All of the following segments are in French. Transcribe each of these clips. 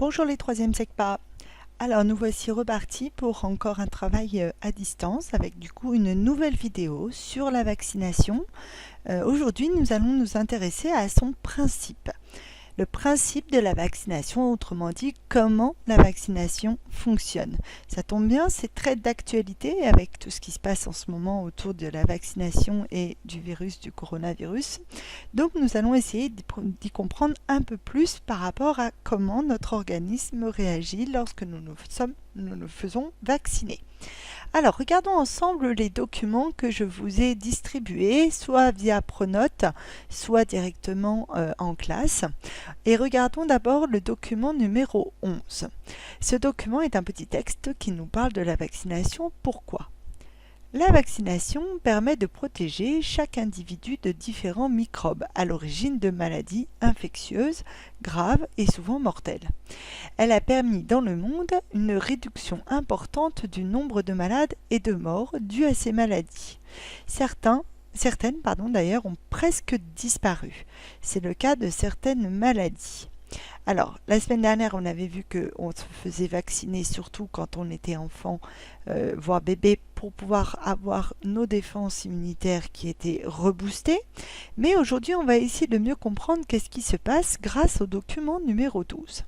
Bonjour les troisièmes SECPA. Alors nous voici repartis pour encore un travail à distance avec du coup une nouvelle vidéo sur la vaccination. Aujourd'hui nous allons nous intéresser à son principe. Le principe de la vaccination, autrement dit, comment la vaccination fonctionne. Ça tombe bien, c'est très d'actualité avec tout ce qui se passe en ce moment autour de la vaccination et du coronavirus. Donc nous allons essayer d'y comprendre un peu plus par rapport à comment notre organisme réagit lorsque nous nous faisons vacciner. Alors, regardons ensemble les documents que je vous ai distribués, soit via Pronote, soit directement en classe. Et regardons d'abord le document numéro 11. Ce document est un petit texte qui nous parle de la vaccination. Pourquoi ? La vaccination permet de protéger chaque individu de différents microbes à l'origine de maladies infectieuses, graves et souvent mortelles. Elle a permis dans le monde une réduction importante du nombre de malades et de morts dus à ces maladies. Certaines d'ailleurs ont presque disparu. C'est le cas de certaines maladies. Alors, la semaine dernière, on avait vu qu'on se faisait vacciner surtout quand on était enfant, voire bébé, pour pouvoir avoir nos défenses immunitaires qui étaient reboostées. Mais aujourd'hui, on va essayer de mieux comprendre qu'est-ce qui se passe grâce au document numéro 12.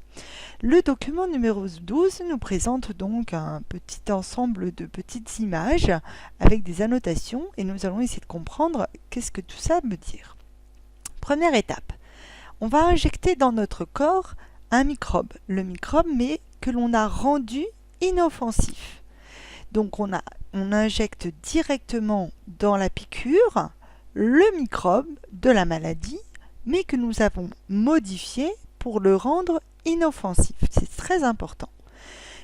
Le document numéro 12 nous présente donc un petit ensemble de petites images avec des annotations et nous allons essayer de comprendre qu'est-ce que tout ça veut dire. Première étape. On va injecter dans notre corps un microbe, le microbe mais que l'on a rendu inoffensif. Donc on injecte directement dans la piqûre le microbe de la maladie mais que nous avons modifié pour le rendre inoffensif. C'est très important.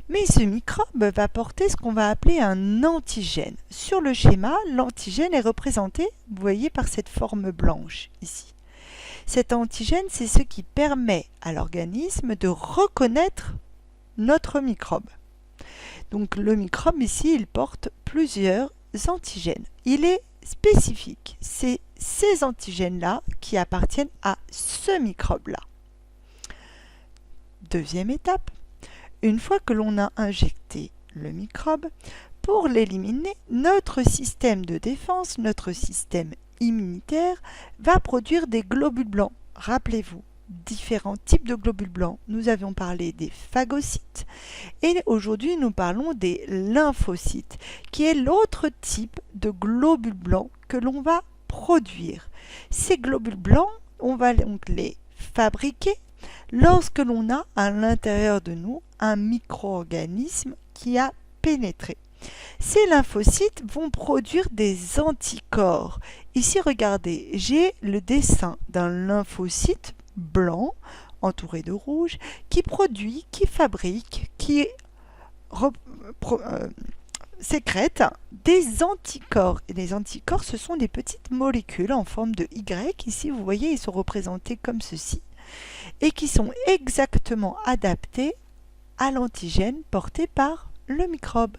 Mais ce microbe va porter ce qu'on va appeler un antigène. Sur le schéma, l'antigène est représenté, vous voyez, par cette forme blanche ici. Cet antigène, c'est ce qui permet à l'organisme de reconnaître notre microbe. Donc le microbe ici, il porte plusieurs antigènes. Il est spécifique. C'est ces antigènes-là qui appartiennent à ce microbe-là. Deuxième étape, une fois que l'on a injecté le microbe, pour l'éliminer, notre système de défense, notre système immunitaire va produire des globules blancs. Rappelez-vous, différents types de globules blancs. Nous avions parlé des phagocytes et aujourd'hui nous parlons des lymphocytes, qui est l'autre type de globules blancs que l'on va produire. Ces globules blancs, on va donc les fabriquer lorsque l'on a à l'intérieur de nous un micro-organisme qui a pénétré. Ces lymphocytes vont produire des anticorps. Ici, regardez, j'ai le dessin d'un lymphocyte blanc, entouré de rouge, qui produit, qui fabrique, qui sécrète des anticorps. Et les anticorps, ce sont des petites molécules en forme de Y. Ici, vous voyez, ils sont représentés comme ceci, et qui sont exactement adaptés à l'antigène porté par le microbe.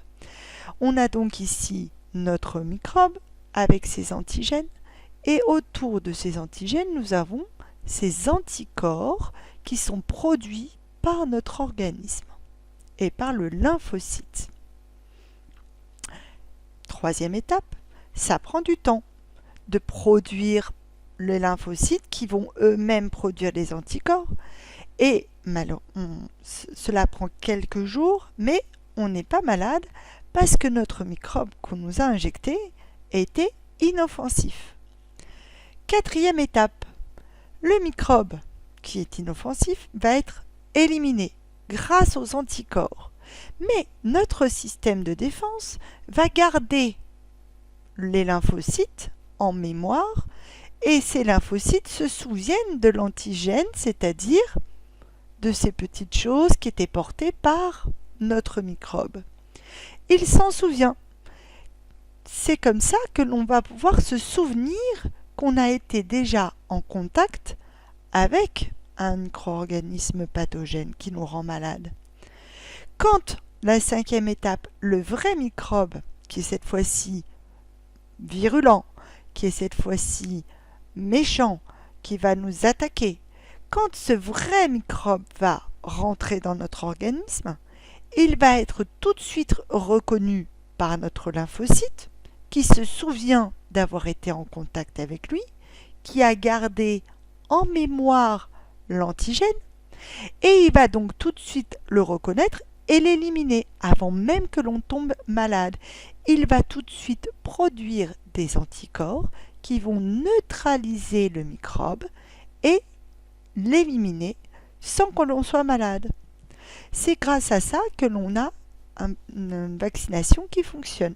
On a donc ici notre microbe avec ses antigènes et autour de ces antigènes, nous avons ces anticorps qui sont produits par notre organisme et par le lymphocyte. Troisième étape, ça prend du temps de produire les lymphocytes qui vont eux-mêmes produire des anticorps et cela prend quelques jours, mais on n'est pas malade parce que notre microbe qu'on nous a injecté était inoffensif. Quatrième étape, le microbe qui est inoffensif va être éliminé grâce aux anticorps. Mais notre système de défense va garder les lymphocytes en mémoire et ces lymphocytes se souviennent de l'antigène, c'est-à-dire de ces petites choses qui étaient portées par notre microbe. Il s'en souvient. C'est comme ça que l'on va pouvoir se souvenir qu'on a été déjà en contact avec un micro-organisme pathogène qui nous rend malade. Quand la cinquième étape, le vrai microbe, qui est cette fois-ci virulent, qui est cette fois-ci méchant, qui va nous attaquer, quand ce vrai microbe va rentrer dans notre organisme, il va être tout de suite reconnu par notre lymphocyte qui se souvient d'avoir été en contact avec lui, qui a gardé en mémoire l'antigène, et il va donc tout de suite le reconnaître et l'éliminer avant même que l'on tombe malade. Il va tout de suite produire des anticorps qui vont neutraliser le microbe et l'éliminer sans que l'on soit malade. C'est grâce à ça que l'on a une vaccination qui fonctionne.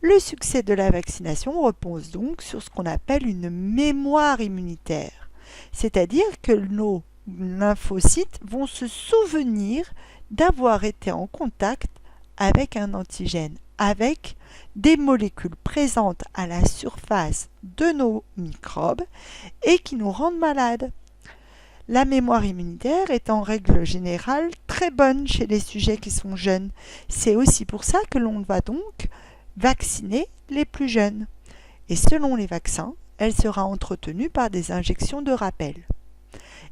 Le succès de la vaccination repose donc sur ce qu'on appelle une mémoire immunitaire, c'est-à-dire que nos lymphocytes vont se souvenir d'avoir été en contact avec un antigène, avec des molécules présentes à la surface de nos microbes et qui nous rendent malades. La mémoire immunitaire est en règle générale très bonne chez les sujets qui sont jeunes. C'est aussi pour ça que l'on va donc vacciner les plus jeunes. Et selon les vaccins, elle sera entretenue par des injections de rappel.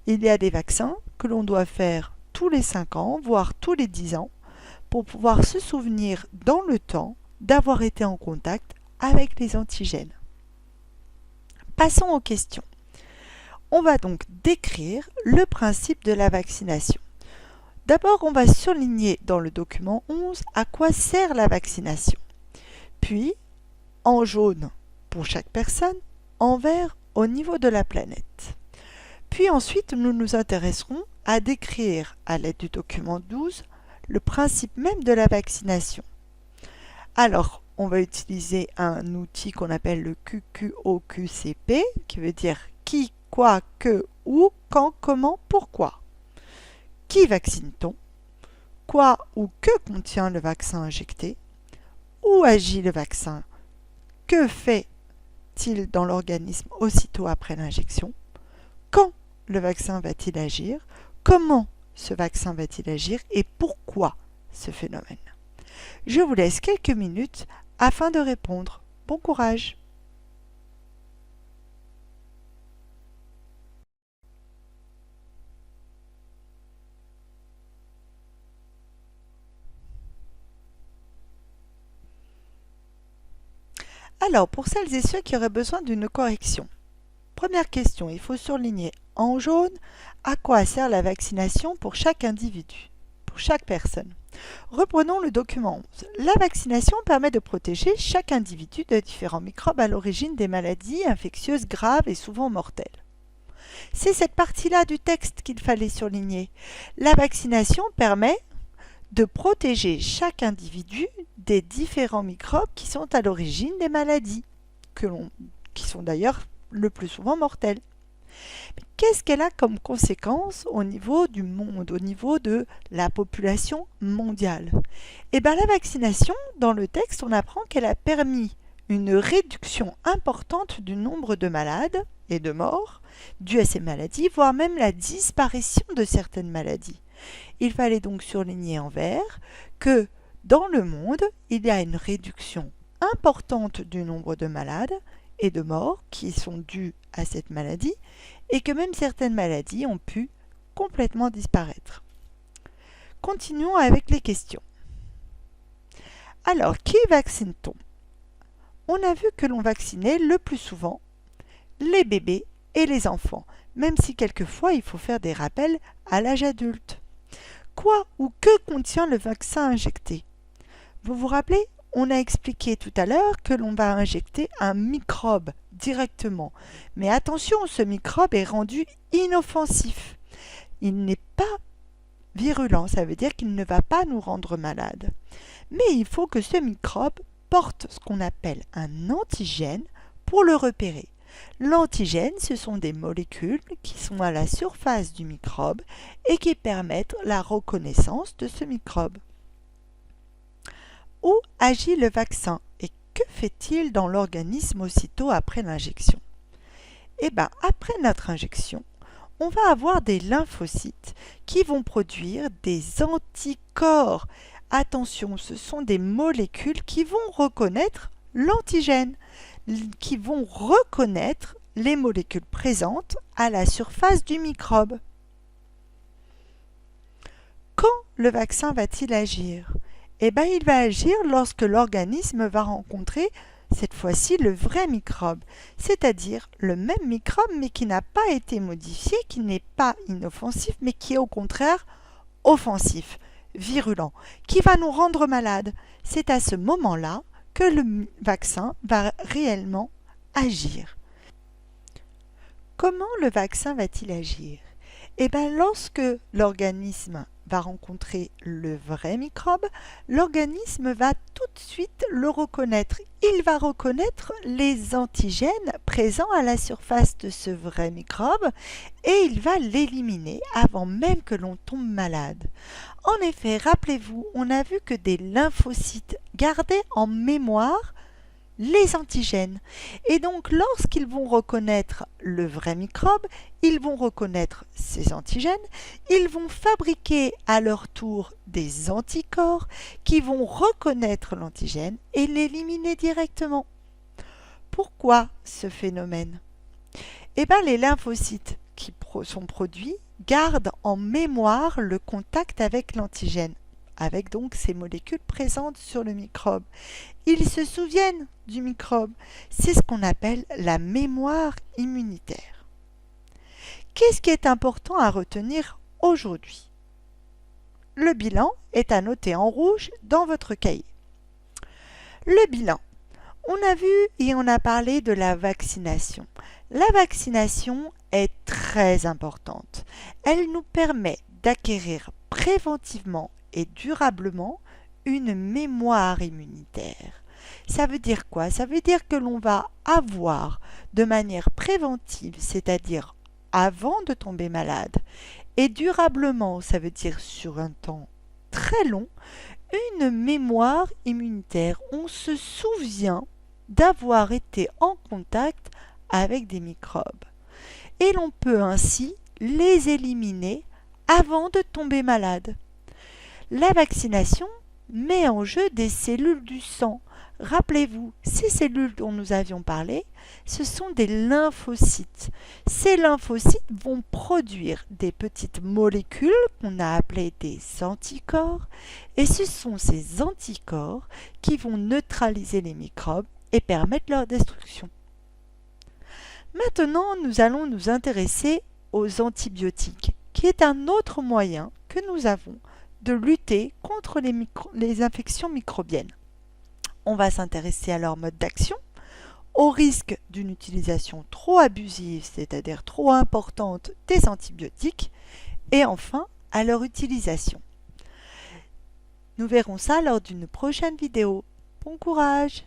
Il y a des vaccins que l'on doit faire tous les 5 ans, voire tous les 10 ans, pour pouvoir se souvenir dans le temps d'avoir été en contact avec les antigènes. Passons aux questions. On va donc décrire le principe de la vaccination. D'abord, on va surligner dans le document 11 à quoi sert la vaccination. Puis, en jaune pour chaque personne, en vert au niveau de la planète. Puis ensuite, nous nous intéresserons à décrire, à l'aide du document 12, le principe même de la vaccination. Alors, on va utiliser un outil qu'on appelle le QQOQCP, qui veut dire qui, quoi, que, où, quand, comment, pourquoi. Qui vaccine-t-on? Quoi ou que contient le vaccin injecté? Où agit le vaccin? Que fait-il dans l'organisme aussitôt après l'injection? Quand le vaccin va-t-il agir? Comment ce vaccin va-t-il agir? Et pourquoi ce phénomène? Je vous laisse quelques minutes afin de répondre. Bon courage! Alors, pour celles et ceux qui auraient besoin d'une correction, première question, il faut surligner en jaune à quoi sert la vaccination pour chaque individu, pour chaque personne. Reprenons le document 11. La vaccination permet de protéger chaque individu de différents microbes à l'origine des maladies infectieuses graves et souvent mortelles. C'est cette partie-là du texte qu'il fallait surligner. La vaccination permet de protéger chaque individu des différents microbes qui sont à l'origine des maladies, qui sont d'ailleurs le plus souvent mortelles. Qu'est-ce qu'elle a comme conséquence au niveau du monde, au niveau de la population mondiale? Eh bien, la vaccination, dans le texte, on apprend qu'elle a permis une réduction importante du nombre de malades et de morts dues à ces maladies, voire même la disparition de certaines maladies. Il fallait donc surligner en vert que dans le monde, il y a une réduction importante du nombre de malades et de morts qui sont dues à cette maladie et que même certaines maladies ont pu complètement disparaître. Continuons avec les questions. Alors, qui vaccine-t-on? On a vu que l'on vaccinait le plus souvent les bébés et les enfants, même si quelquefois il faut faire des rappels à l'âge adulte. Quoi ou que contient le vaccin injecté? Vous vous rappelez, on a expliqué tout à l'heure que l'on va injecter un microbe directement. Mais attention, ce microbe est rendu inoffensif. Il n'est pas virulent, ça veut dire qu'il ne va pas nous rendre malades. Mais il faut que ce microbe porte ce qu'on appelle un antigène pour le repérer. L'antigène, ce sont des molécules qui sont à la surface du microbe et qui permettent la reconnaissance de ce microbe. Où agit le vaccin et que fait-il dans l'organisme aussitôt après l'injection? Eh bien, après notre injection, on va avoir des lymphocytes qui vont produire des anticorps. Attention, ce sont des molécules qui vont reconnaître l'antigène, qui vont reconnaître les molécules présentes à la surface du microbe. le vaccin va-t-il agir? Eh bien, il va agir lorsque l'organisme va rencontrer cette fois-ci le vrai microbe, c'est-à-dire le même microbe mais qui n'a pas été modifié, qui n'est pas inoffensif mais qui est au contraire offensif, virulent, qui va nous rendre malades. C'est à ce moment-là que le vaccin va réellement agir. Comment le vaccin va-t-il agir? Eh bien, lorsque l'organisme va rencontrer le vrai microbe, l'organisme va tout de suite le reconnaître. Il va reconnaître les antigènes présents à la surface de ce vrai microbe et il va l'éliminer avant même que l'on tombe malade. En effet, rappelez-vous, on a vu que des lymphocytes gardaient en mémoire les antigènes. Et donc, lorsqu'ils vont reconnaître le vrai microbe, ils vont reconnaître ces antigènes, ils vont fabriquer à leur tour des anticorps qui vont reconnaître l'antigène et l'éliminer directement. Pourquoi ce phénomène? Eh bien, les lymphocytes qui sont produits gardent en mémoire le contact avec l'antigène, avec donc ces molécules présentes sur le microbe. Ils se souviennent du microbe. C'est ce qu'on appelle la mémoire immunitaire. Qu'est-ce qui est important à retenir aujourd'hui? Le bilan est à noter en rouge dans votre cahier. Le bilan. On a vu et on a parlé de la vaccination. La vaccination est très importante. Elle nous permet d'acquérir préventivement et durablement une mémoire immunitaire. Ça veut dire quoi? Ça veut dire que l'on va avoir de manière préventive, c'est-à-dire avant de tomber malade, et durablement, ça veut dire sur un temps très long, une mémoire immunitaire. On se souvient d'avoir été en contact avec des microbes. Et l'on peut ainsi les éliminer avant de tomber malade. La vaccination met en jeu des cellules du sang. Rappelez-vous, ces cellules dont nous avions parlé, ce sont des lymphocytes. Ces lymphocytes vont produire des petites molécules qu'on a appelées des anticorps, et ce sont ces anticorps qui vont neutraliser les microbes et permettre leur destruction. Maintenant, nous allons nous intéresser aux antibiotiques, qui est un autre moyen que nous avons de lutter contre les infections microbiennes. On va s'intéresser à leur mode d'action, au risque d'une utilisation trop abusive, c'est-à-dire trop importante des antibiotiques, et enfin à leur utilisation. Nous verrons ça lors d'une prochaine vidéo. Bon courage!